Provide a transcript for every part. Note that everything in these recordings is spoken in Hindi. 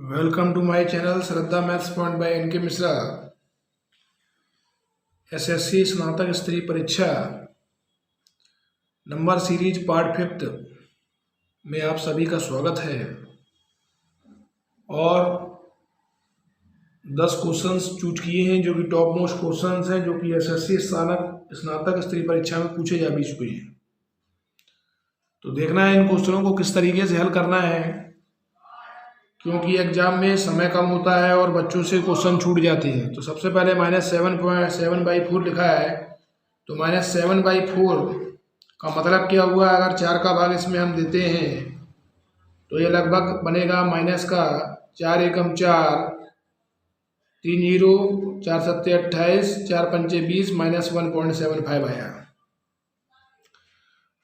Welcome to my channel Shraddha maths point by NK Mishra. SSC स्नातक स्तरीय परीक्षा नंबर सीरीज पार्ट 5 में आप सभी का स्वागत है। और 10 क्वेश्चंस चूज किए हैं जो कि टॉप मोस्ट क्वेश्चंस हैं, जो कि एसएससी स्नातक स्तरीय परीक्षा में पूछे जा भी चुके हैं। तो देखना है इन क्वेश्चनों को किस तरीके से हल करना है, क्योंकि एग्जाम में समय कम होता है और बच्चों से क्वेश्चन छूट जाते हैं। तो सबसे पहले -7/4 लिखा है, तो -7/4 का मतलब क्या हुआ? अगर 4 का भाग इसमें हम देते हैं तो ये लगभग बनेगा माइनस का 4 एकम 4, 3 जीरो, 4 सत्ते 28, 4 पंचे 20, -1.75 आया।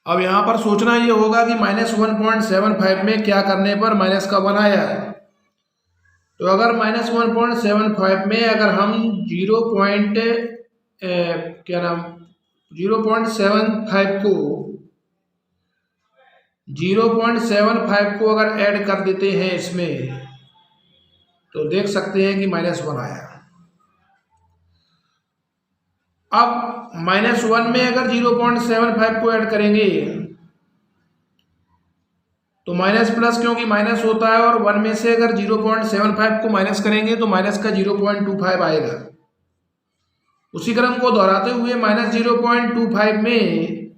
अब यहाँ पर सोचना ये होगा कि -1.75 में क्या करने पर माइनस का 1 आया। तो अगर -1.75 में अगर हम 0.75 को अगर ऐड कर देते हैं इसमें, तो देख सकते हैं कि -1 आया। अब -1 में अगर 0.75 को ऐड करेंगे तो माइनस प्लस, क्योंकि माइनस होता है, और 1 में से अगर 0.75 को माइनस करेंगे तो माइनस का 0.25 आएगा। उसी क्रम को दोहराते हुए -0.25 में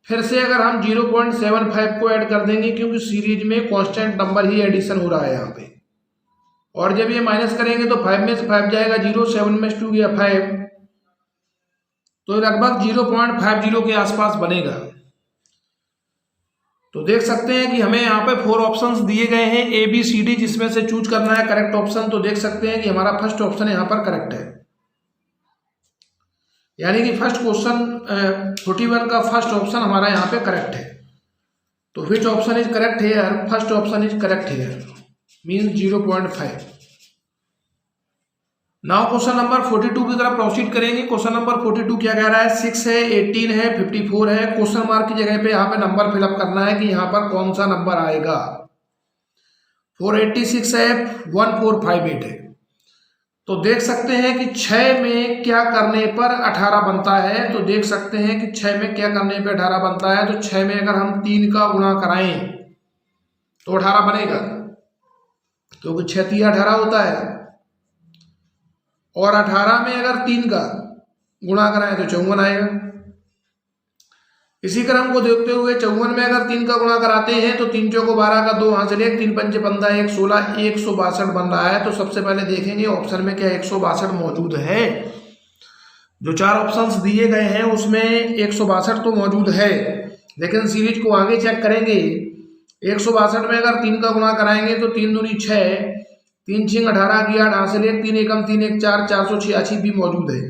फिर से अगर हम 0.75 को ऐड कर देंगे, क्योंकि सीरीज में कांस्टेंट नंबर ही एडिशन हो रहा है यहाँ पे। और जब ये माइनस करेंगे तो 5 में से 5 जाएगा 0, 7 में से 2 गया 5, तो लगभग 0.50 के आसपास बनेगा। तो देख सकते हैं कि हमें यहाँ पे 4 ऑप्शंस दिए गए हैं A B C D, जिसमें से चूज करना है करेक्ट ऑप्शन। तो देख सकते हैं कि हमारा फर्स्ट ऑप्शन यहाँ पर करेक्ट है, यानी कि फर्स्ट क्वेश्चन 41 का फर्स्ट ऑप्शन हमारा यहाँ पे करेक्ट है। तो which option is correct here? First option is correct here, means 0.5। Now question number 42 की तरफ प्रोसीड करेंगे। क्वेश्चन नंबर 42 क्या कह रहा है? 6 है, 18 है, 54 है। क्वेश्चन मार्क की जगह पे यहाँ पे नंबर फिलअप करना है कि यहाँ पर कौन सा नंबर आएगा। 486 है, 1458 है। तो देख सकते हैं कि 6 में क्या करने पर 18 बनता है। तो देख सकते हैं कि 6 में क्या करने पर 18 बनता है। तो 6 में अगर हम 3 का गुणा कराएं तो 18 बनेगा, क्योंकि 6 3 18 होता है। और 18 में अगर 3 का गुणा कराएं तो 54 आएगा। इसी क्रम को देखते हुए 54 में अगर 3 का गुणा कराते हैं तो 3 चौको 12 का 2 हासिल 1, 3 पंचे 15, 1 16, 162 बन रहा है। तो सबसे पहले देखेंगे ऑप्शन में क्या 162 मौजूद है। जो 4 ऑप्शंस दिए गए हैं उसमें 162 तो मौजूद है, लेकिन सीरीज को आगे चेक करेंगे। 162 में अगर 3 का गुणा कराएंगे तो 3 दूनी 6, 3 6 18 की 8 हासिल 1, 3 एकम 3 1 4, 486 भी मौजूद है।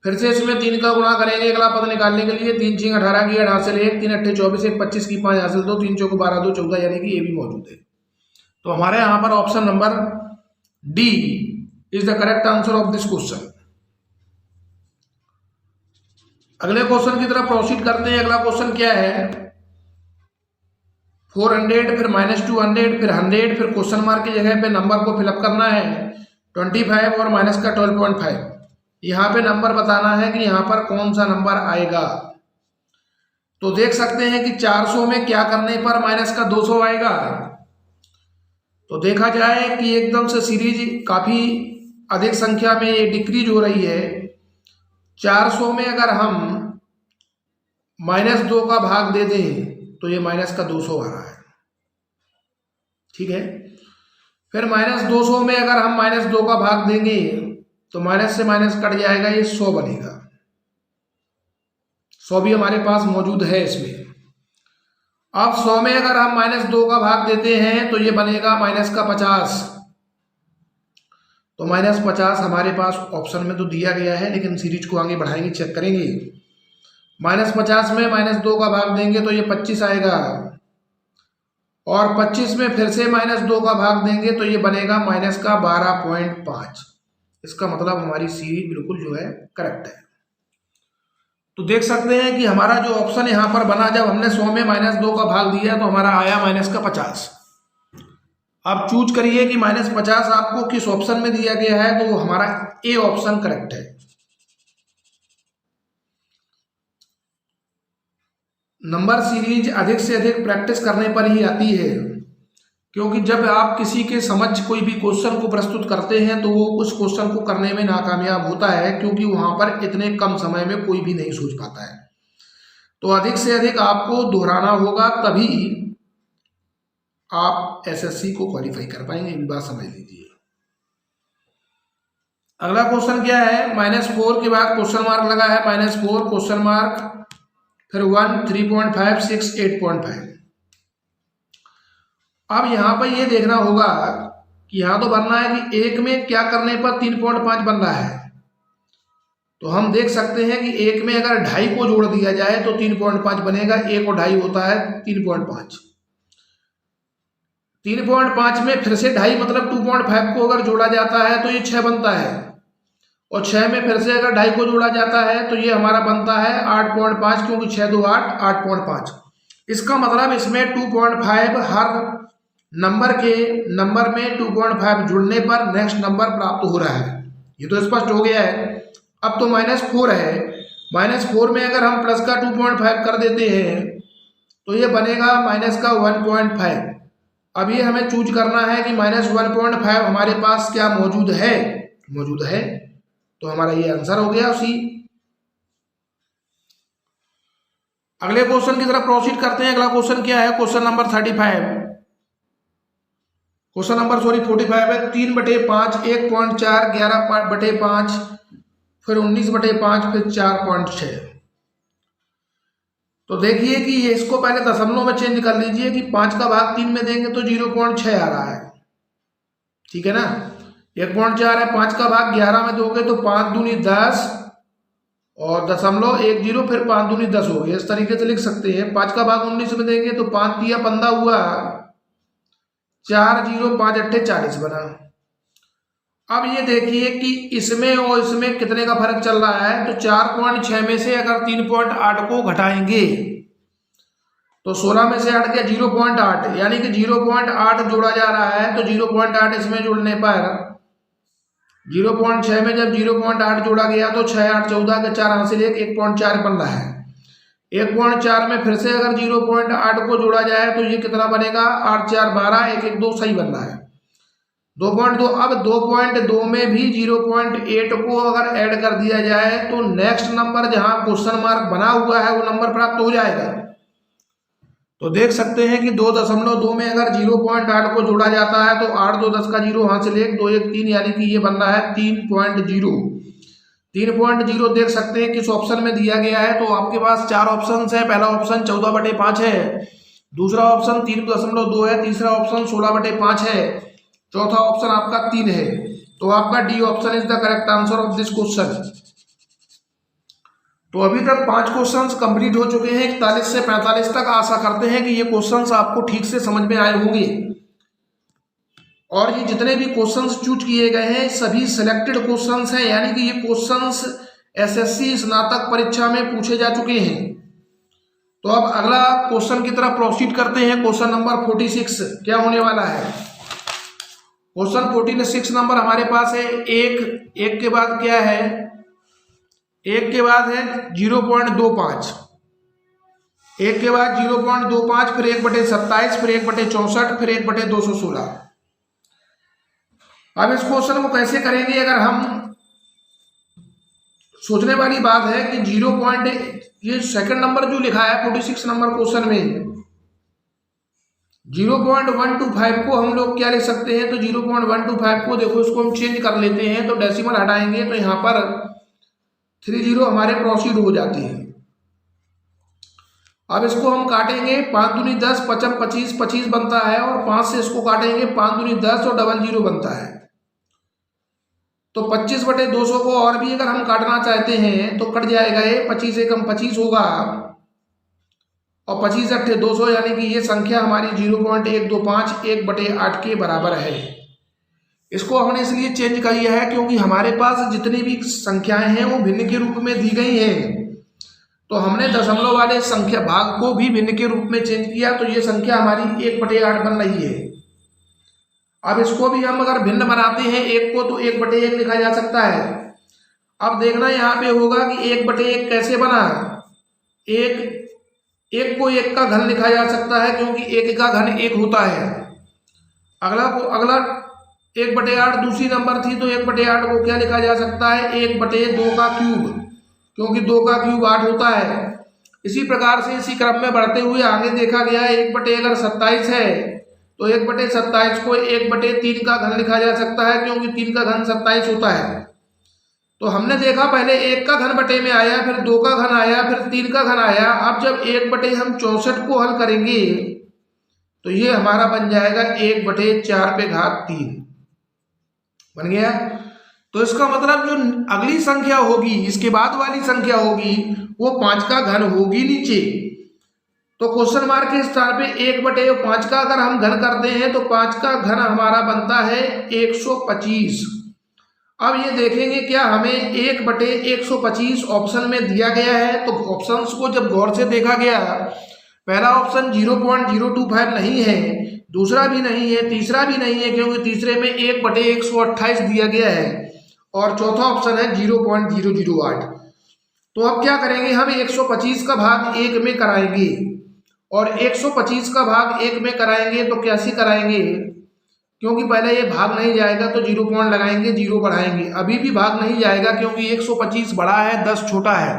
फिर से इसमें 3 का गुणा करेंगे अगला पद निकालने के लिए। 3 6 18 की 8 हासिल 1, 3 8 24, 1 25 की 5 हासिल 2, 3 चौको 12 2 14, यानी कि ये भी मौजूद है। तो हमारे यहाँ पर option number D is the correct answer of this question. अगले क्वेश्चन की तरफ प्रोसीड करते हैं। अगला क्वेश्चन क्या है? 400, फिर -200, फिर 100, फिर क्वेश्चन मार्क की जगह पे नंबर को फिलअप करना है 25 और माइनस का 12.5। यहाँ पे नंबर बताना है कि यहाँ पर कौन सा नंबर आएगा। तो देख सकते हैं कि 400 में क्या करने पर माइनस का 200 आएगा। तो देखा जाए कि एकदम से सीरीज काफी अधिक संख्या में ये डिक्रीज हो रही है। 400 में अगर हम -2 का भाग दे दें तो ये माइनस का 200 आ रहा है, ठीक है। फिर -200 में अगर हम -2 का भाग देंगे तो माइनस से माइनस कट जाएगा, ये 100 बनेगा। 100 भी हमारे पास मौजूद है इसमें। अब 100 में अगर हम -2 का भाग देते हैं तो ये बनेगा माइनस का 50। तो -50 हमारे पास ऑप्शन में तो दिया गया है, लेकिन सीरीज को आगे बढ़ाएंगे, चेक करेंगे। -50 में -2 का भाग देंगे तो ये 25 आएगा, और 25 में फिर से -2 का भाग देंगे तो ये बनेगा माइनस का 12.5। इसका मतलब हमारी सीरीज बिल्कुल जो है करेक्ट है। तो देख सकते हैं कि हमारा जो ऑप्शन यहाँ पर बना, जब हमने 100 में -2 का भाग दिया तो हमारा आया माइनस का 50। आप चूज करिए कि -50 आपको किस ऑप्शन में दिया गया है, तो हमारा ए ऑप्शन करेक्ट है। नंबर सीरीज अधिक से अधिक प्रैक्टिस करने पर ही आती है, क्योंकि जब आप किसी के समझ कोई भी क्वेश्चन को प्रस्तुत करते हैं तो वो उस क्वेश्चन को करने में नाकामयाब होता है, क्योंकि वहां पर इतने कम समय में कोई भी नहीं सोच पाता है। तो अधिक से अधिक आपको दोहराना होगा, तभी आप एसएससी को क्वालिफाई कर पाएंगे। ये बात समझ लीजिए। अगला क्वेश्चन क्या है, -4 के बाद क्वेश्चन मार्क लगा है, -4 क्वेश्चन मार्क, फिर 1 3.5 6 8.5। अब यहां पर ये देखना होगा कि यहां तो बनना है कि एक में क्या करने पर 3.5 बन रहा है। तो हम देख सकते हैं कि एक में अगर 2.5 को जोड़ दिया जाए तो 3.5 बनेगा। 1 और 2.5 होता है 3.5। 3.5 में फिर से 2.5 मतलब 2.5 को अगर जोड़ा जाता है तो ये 6 बनता है, और 6 में फिर से अगर 2.5 को जोड़ा जाता है तो ये हमारा बनता है 8.5, क्योंकि 6 2 8 8.5। इसका मतलब इसमें 2.5 हर नंबर में 2.5 जुड़ने पर नेक्स्ट नंबर प्राप्त हो रहा है। ये तो स्पष्ट हो गया है। अब तो -4 है, -4 में अगर हम प्लस का 2.5 कर देते हैं तो ये बनेगा माइनस का 1.5। अब ये हमें चूज करना है कि -1.5 हमारे पास क्या मौजूद है, तो हमारा ये आंसर हो गया उसी। अगले क्वेश्चन की तरफ प्रोसीड करते हैं। अगला क्वेश्चन क्या है, क्वेश्चन नंबर 45, क्वेश्चन नंबर 45 है। 3/5 1.4 11/5 फिर 19/5 फिर 4.6। तो देखिए कि ये इसको पहले दशमलव में चेंज कर लीजिए कि 5 का भाग 3 में देंगे तो 0.6 आ रहा है, ठीक है ना। 1.4 है, 5 का भाग 11 में दोगे तो 5 दूनी 10 और 0.10 फिर 5 दूनी 10 हो गया। इस तरीके से लिख सकते हैं। 5 का भाग 19 में देंगे तो 5 दिया 15 हुआ, 4 0 5 8 40 बना। अब ये देखिए कि इसमें और इसमें कितने का फर्क चल रहा है। तो 4.6 में से अगर 3.8 को घटाएंगे तो 16 में से 8 गया 0.8, यानी कि 0.8 जोड़ा जा रहा है। तो 0.8 इसमें जोड़ने पर 0.6 में जब 0.8 जोड़ा गया तो 6 8 14 के 4 हासिल 1.4 बन रहा है। 1.4 में फिर से अगर 0.8 को जोड़ा जाए तो ये कितना बनेगा, 8 4 12 1 1 2 सही बन रहा है 2.2। अब 2.2 में भी 0.8 को अगर ऐड कर दिया जाए तो नेक्स्ट नंबर जहां क्वेश्चन मार्क बना हुआ है वो नंबर प्राप्त हो जाएगा। तो देख सकते हैं कि 2.2 में अगर 0.8 को जोड़ा जाता है तो 8 2 10 का 0 हासिल 1 2 1 3, यानी कि ये बन रहा है 3.0। 3.0 देख सकते हैं किस ऑप्शन में दिया गया है। तो आपके पास 4 ऑप्शन है। पहला ऑप्शन 14/5 है, दूसरा ऑप्शन 3.2 है, तीसरा ऑप्शन 16/5 है, चौथा ऑप्शन आपका 3 है। तो आपका D option is the correct answer of this question. तो अभी तक 5 क्वेश्चंस कंप्लीट हो चुके हैं। 41 से 45 तक आशा करते हैं कि ये क्वेश्चंस आपको ठीक से समझ में आए होंगे। और ये जितने भी क्वेश्चंस चूज किए गए हैं सभी सिलेक्टेड क्वेश्चंस हैं, यानी कि ये क्वेश्चंस एसएससी स्नातक परीक्षा में पूछे जा चुके हैं। तो अब अगला क्वेश्चन की तरफ प्रोसीड करते हैं। क्वेश्चन नंबर 46 क्या होने वाला है। क्वेश्चन 46 नंबर हमारे पास है। एक के बाद क्या है, एक के बाद है 0.25, एक के बाद 0.25 फिर 1/27 फिर 1/64 फिर 1/216। अब इस क्वेश्चन को कैसे करेंगे, अगर हम सोचने वाली बात है कि 0. ये सेकंड नंबर जो लिखा है 46 नंबर क्वेश्चन में 0.125 को हम लोग क्या लिख सकते हैं। तो 0.125 को देखो इसको हम चेंज कर लेते हैं। तो डेसिमल हटाएंगे तो यहाँ पर 30 हमारे प्रोसीड हो जाती है। अब इसको हम काटेंगे 5 दूनी 10 55 25 25 बनता है, और 5 से इसको काटेंगे 5 दूनी 10 और 00 बनता है। तो 25/200 को और भी अगर हम काटना चाहते हैं तो कट जाएगा। ये 25 एकम 25 होगा और 25 8 200, यानी कि ये संख्या हमारी 0.125 1/8 के बराबर है। इसको हमने इसलिए चेंज किया है क्योंकि हमारे पास जितनी भी संख्याएं हैं वो भिन्न के रूप में दी गई हैं। तो हमने दशमलव वाले संख्या भाग को भी भिन्न के रूप में चेंज किया, तो ये संख्या हमारी 1/8 बन रही है। अब इसको भी हम अगर भिन्न बनाते हैं एक को, तो 1/1 लिखा जा सकता है। अब देखना यहाँ पे होगा कि 1/1 कैसे बना। एक को 1 का घन लिखा जा सकता है, क्योंकि 1 का घन 1 होता है। अगला 1/8 दूसरी नंबर थी, तो 1/8 को क्या लिखा जा सकता है, 1/2 का क्यूब, क्योंकि 2 का क्यूब 8 होता है। इसी प्रकार से इसी क्रम में बढ़ते हुए आगे देखा गया है 1/27 है, तो 1/27 को 1/3 का घन लिखा जा सकता है, क्योंकि 3 का घन 27 होता है। तो हमने देखा पहले 1 का घन बटे में आया, फिर 2 का घन आया, फिर 3 का घन आया। अब जब 1/64 हम 64 को हल करेंगे तो ये हमारा बन जाएगा 1/4 बन गया। तो इसका मतलब जो अगली संख्या होगी, इसके बाद वाली संख्या होगी, वो 5 का घन होगी नीचे। तो क्वेश्चन मार्क के स्थान पे 1/5 का अगर हम घन करते हैं तो 5 का घन हमारा बनता है 125। अब ये देखेंगे क्या हमें 1/125 ऑप्शन में दिया गया है। तो ऑप्शंस को जब गौर से देखा गया, पहला ऑप्शन 0.025 नहीं है, दूसरा भी नहीं है, तीसरा भी नहीं है, क्योंकि तीसरे में 1/128 दिया गया है, और चौथा ऑप्शन है 0.008। तो अब क्या करेंगे, हम 125 का भाग 1 में कराएंगे, और 125 का भाग 1 में कराएंगे तो कैसे कराएंगे, क्योंकि पहले ये भाग नहीं जाएगा तो 0 पॉइंट लगाएंगे, 0 बढ़ाएंगे। अभी भी भाग नहीं जाएगा क्योंकि 125 बड़ा है, 10 छोटा है,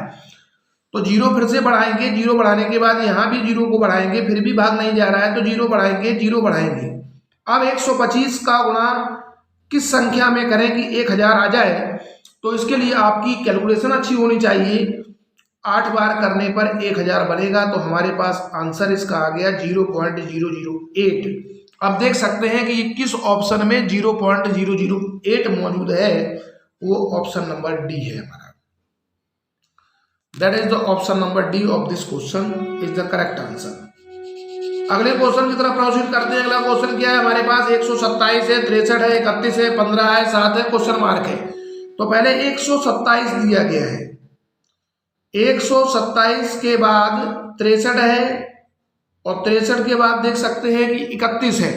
तो 0 फिर से बढ़ाएंगे। 0 बढ़ाने के बाद यहाँ भी 0 को बढ़ाएंगे, फिर भी भाग नहीं जा रहा है तो 0 बढ़ाएंगे, 0 बढ़ाएंगे। अब 125 का गुणा किस संख्या में करें कि 1000 आ जाए, तो इसके लिए आपकी कैलकुलेशन अच्छी होनी चाहिए। 8 बार करने पर 1000 बनेगा, तो हमारे पास आंसर इसका आ गया 0.008। अब देख सकते हैं कि किस ऑप्शन में 0.008 मौजूद है, वो ऑप्शन नंबर डी है हमारा। That is the option number D of this question is the correct answer. अगले क्वेश्चन की तरफ प्रोसीड करते हैं। अगला क्वेश्चन क्या है हमारे पास, 127 है, 63 है, 31 है, 15 है, 7 है, क्वेश्चन मार्क है। तो पहले 127 दिया गया है, 127 के बाद 63 है, और 63 के बाद देख सकते हैं कि 31 है,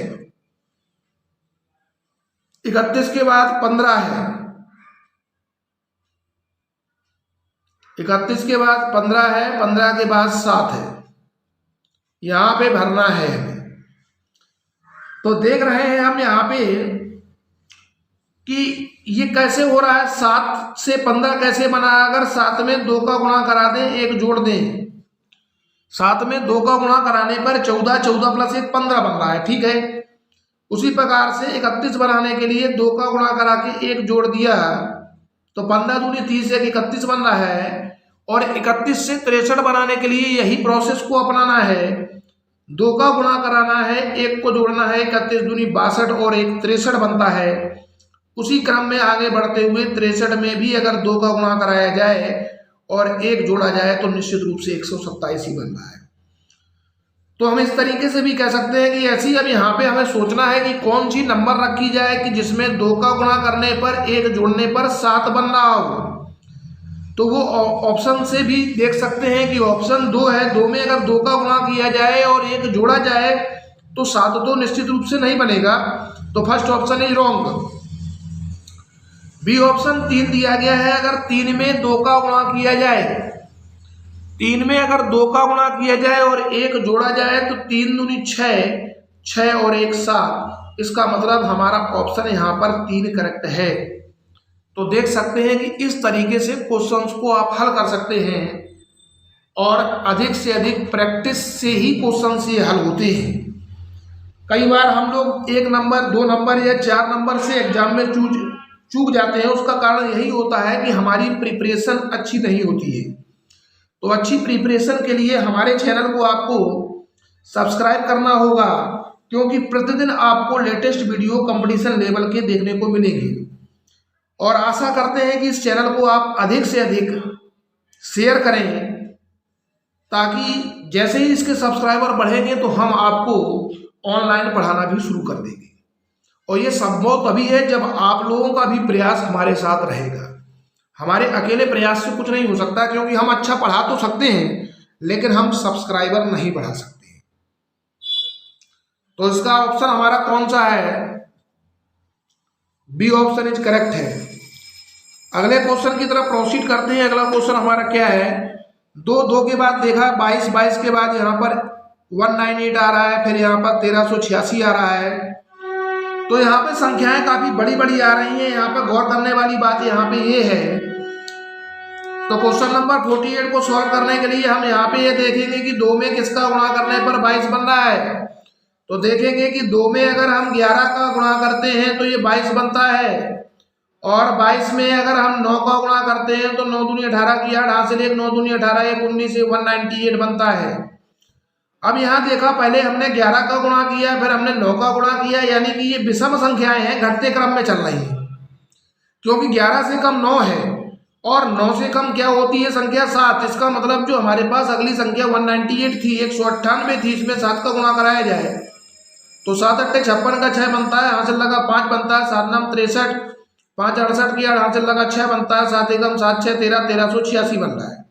31 के बाद 15 है, 31 के बाद 15 है, 15 के बाद 7 है। यहां पे भरना है हमें। तो देख रहे हैं हम यहां पे कि ये कैसे हो रहा है, 7 से 15 कैसे बना। अगर 7 में 2 का गुणा करा दें, 1 जोड़ दें, 7 में 2 का गुणा कराने पर 14, 14 प्लस 1 15 बन रहा है, ठीक है। उसी प्रकार से 31 बनाने के लिए 2 का गुणा करा के 1 जोड़ दिया, तो 15 दूनी 30, 1 31 बन रहा है। और 31 से 63 बनाने के लिए यही प्रोसेस को अपनाना है, 2 का गुणा कराना है, 1 को जोड़ना है, 31 दूनी 62 और 1 63 बनता है। उसी क्रम में आगे बढ़ते हुए 63 में भी अगर 2 का गुणा कराया जाए और 1 जोड़ा जाए तो निश्चित रूप से 127 ही बन रहा है। तो हम इस तरीके से भी कह सकते हैं कि ऐसी अब यहाँ पे हमें सोचना है कि कौन सी नंबर रखी जाए कि जिसमें 2 का गुणा करने पर 1 जोड़ने पर 7 बन रहा हो। तो वो ऑप्शन से भी देख सकते हैं कि ऑप्शन 2 है, 2 में अगर 2 का गुणा किया जाए और 1 जोड़ा जाए तो 7 तो निश्चित रूप से नहीं बनेगा। तो first option is wrong. B option 3 दिया गया है, अगर 3 में 2 का गुणा किया जाए, 3 में अगर 2 का गुणा किया जाए और 1 जोड़ा जाए तो 3 दूनी 6, 6 और 1 7। इसका मतलब हमारा ऑप्शन यहाँ पर 3 करेक्ट है। तो देख सकते हैं कि इस तरीके से क्वेश्चंस को आप हल कर सकते हैं, और अधिक से अधिक प्रैक्टिस से ही क्वेश्चंस ये हल होते हैं। कई बार हम लोग 1 नंबर 2 नंबर या 4 नंबर से एग्जाम में चूक जाते हैं। उसका कारण यही होता है कि हमारी प्रिपरेशन अच्छी नहीं होती है। तो अच्छी प्रिपरेशन के लिए हमारे चैनल को आपको सब्सक्राइब करना होगा, क्योंकि प्रतिदिन आपको लेटेस्ट वीडियो कंपटीशन लेवल के देखने को मिलेंगे। और आशा करते हैं कि इस चैनल को आप अधिक से अधिक शेयर करें, ताकि जैसे ही इसके सब्सक्राइबर बढ़ेंगे तो हम आपको ऑनलाइन पढ़ाना भी शुरू कर देंगे। और ये संभव तभी है जब आप लोगों का भी प्रयास हमारे साथ रहेगा। हमारे अकेले प्रयास से कुछ नहीं हो सकता, क्योंकि हम अच्छा पढ़ा तो सकते हैं लेकिन हम सब्सक्राइबर नहीं बढ़ा सकते। तो इसका ऑप्शन हमारा कौन सा है, बी ऑप्शन इज करेक्ट है। अगले क्वेश्चन की तरफ प्रोसीड करते हैं। अगला क्वेश्चन हमारा क्या है, 2 के बाद देखा 22 के बाद यहाँ पर 198 आ रहा है, फिर यहाँ पर 1386 आ रहा है। तो यहाँ पे संख्याएं काफी बड़ी बड़ी आ रही हैं। यहाँ पे गौर करने वाली बात यहाँ पे ये है, तो क्वेश्चन नंबर 48 को सॉल्व करने के लिए हम यहाँ पे ये देखेंगे कि 2 में किसका गुणा करने पर 22 बन रहा है। तो देखेंगे कि 2 में अगर हम 11 का गुणा करते हैं तो ये 22 बनता है, और 22 में अगर हम 9 का गुणा करते हैं तो 9 दूनी 18 की 8 हासिल 1, 9 दूनी 18, 1 19 से 198 बनता है। अब यहाँ देखा पहले हमने 11 का गुणा किया, फिर हमने 9 का गुणा किया, यानी कि ये विषम संख्याएं हैं, घटते क्रम में चल रही है, क्योंकि 11 से कम 9 है और 9 से कम क्या होती है संख्या 7। इसका मतलब जो हमारे पास अगली संख्या 198 थी, 198 थी, इसमें 7 का गुणा कराया जाए तो 7 अट्ठे 56 का 6 बनता है, हासिल लगा 5 बनता है, 7 नाम 63, 5 68 की 8 हासिल लगा 6 बनता है, 7 एकम 7 6 13, 1386 बन रहा है।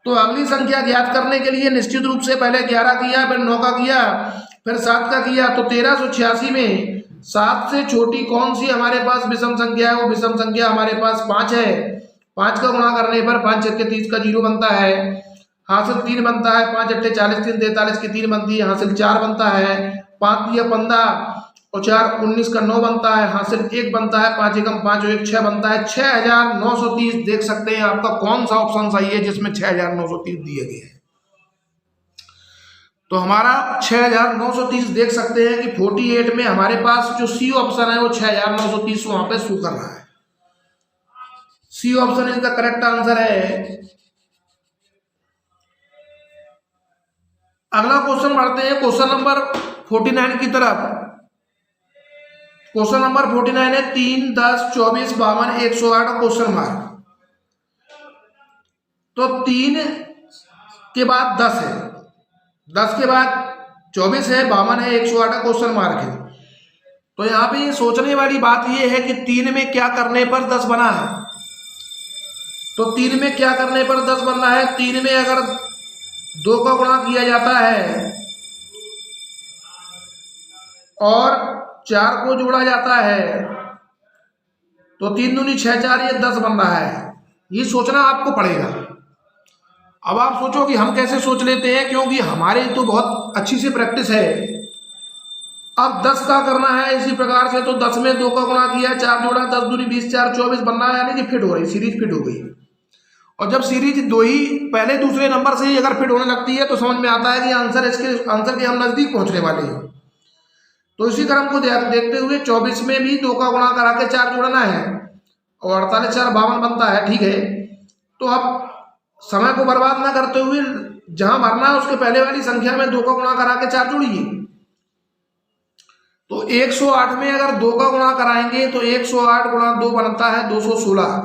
तो अगली संख्या ज्ञात करने के लिए निश्चित रूप से पहले 11 किया, फिर 9 का किया, फिर 7 का किया, तो 1386 में 7 से छोटी कौन सी हमारे पास विषम संख्या है, वो विषम संख्या हमारे पास 5 है। 5 का गुणा करने पर 5 छक्के 30 का 0 बनता है, हासिल 3 बनता है, 5 अट्ठे 40, 3 43 की 3 बनती है, हासिल 4 बनता है, 5 दिया 15 और 4 19 का 9 बनता है, हासिल 1 बनता है, 5 एकम 5 और 1 6 बनता है, 6930। देख सकते हैं आपका कौन सा ऑप्शन सही है जिसमें 6930 दिए गए हैं। तो हमारा 6930 देख सकते हैं कि 48 में हमारे पास जो सी ऑप्शन है वो 6930 वहां पे शो कर रहा है। C option is the correct answer है। अगला क्वेश्चन बढ़ते हैं क्वेश्चन नंबर 49 की तरफ। क्वेश्चन नंबर 49 है 3, 10, 24, 52, 108 क्वेश्चन मार्क। तो 3 के बाद 10 है, 10 के बाद 24 है, 52 है, 108 क्वेश्चन मार्क है। तो यहाँ पे ये सोचने वाली बात ये है कि 3 में क्या करने पर 10 बना है। तो 3 में क्या करने पर 10 बनना है, 3 में अगर 2 का गुणा किया जाता है और 4 को जोड़ा जाता है तो 3 दूनी 6 4, ये 10 बन रहा है। ये सोचना आपको पड़ेगा। अब आप सोचो कि हम कैसे सोच लेते हैं, क्योंकि हमारे तो बहुत अच्छी सी प्रैक्टिस है। अब 10 का करना है इसी प्रकार से, तो 10 में 2 का गुणा किया, 4 जोड़ा, 10 दूनी 20, 4 24 बन रहा है, यानी कि फिट हो रही, सीरीज फिट हो गई। और जब सीरीज दो ही पहले दूसरे नंबर से ही अगर फिट होने लगती है तो समझ में आता है कि आंसर के हम नजदीक पहुंचने वाले हैं। तो इसी क्रम को देखते हुए 24 में भी 2 का गुणा करा के 4 जोड़ना है और 48 4 52 बनता है, ठीक है। तो अब समय को बर्बाद ना करते हुए जहां भरना है उसके पहले वाली संख्या में 2 का गुणा करा के 4 जोड़िए। तो 108 में अगर 2 का गुणा कराएंगे तो 108 गुणा 2 बनता है 216,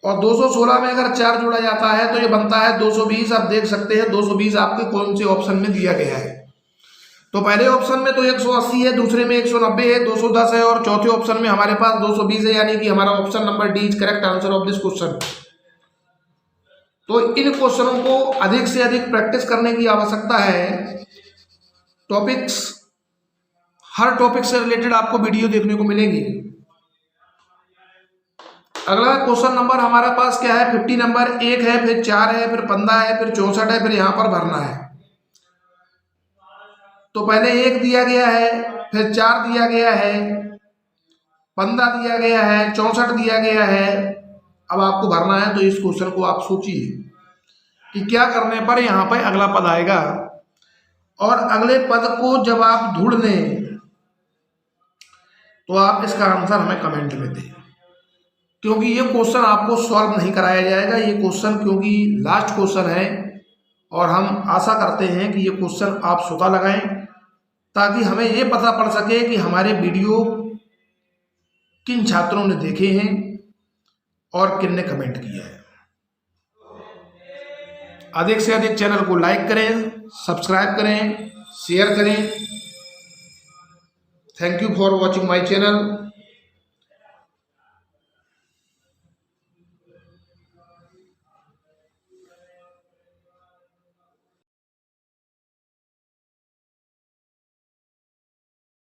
और 216 में अगर 4 जोड़ा जाता है तो ये बनता है 220। आप देख सकते हैं 220 आपके कौन से ऑप्शन में दिया गया है। तो पहले ऑप्शन में तो 180 है, दूसरे में 190 है, 210 है, और चौथे ऑप्शन में हमारे पास 220 है, यानी कि हमारा option number D is correct answer of this question. तो इन क्वेश्चनों को अधिक से अधिक प्रैक्टिस करने की आवश्यकता है। टॉपिक्स, हर टॉपिक से रिलेटेड आपको वीडियो देखने को मिलेंगी। अगला क्वेश्चन नंबर हमारे पास क्या है, 50 नंबर 1 है, फिर 4 है, फिर 15 है, फिर 64 है, फिर यहां पर भरना है। तो पहले 1 दिया गया है, फिर 4 दिया गया है, 15 दिया गया है, 64 दिया गया है। अब आपको भरना है। तो इस क्वेश्चन को आप सोचिए कि क्या करने पर यहाँ पर अगला पद आएगा, और अगले पद को जब आप ढूंढ लें तो आप इसका आंसर हमें कमेंट में दें, क्योंकि ये क्वेश्चन आपको सॉल्व नहीं कराया जाएगा। ये क्वेश्चन क्योंकि लास्ट क्वेश्चन है और हम आशा करते हैं कि ये क्वेश्चन आप स्वतः लगाएं, ताकि हमें ये पता पड़ सके कि हमारे वीडियो किन छात्रों ने देखे हैं और किन ने कमेंट किया है। अधिक से अधिक चैनल को लाइक करें, सब्सक्राइब करें, शेयर करें। Thank you for watching my channel.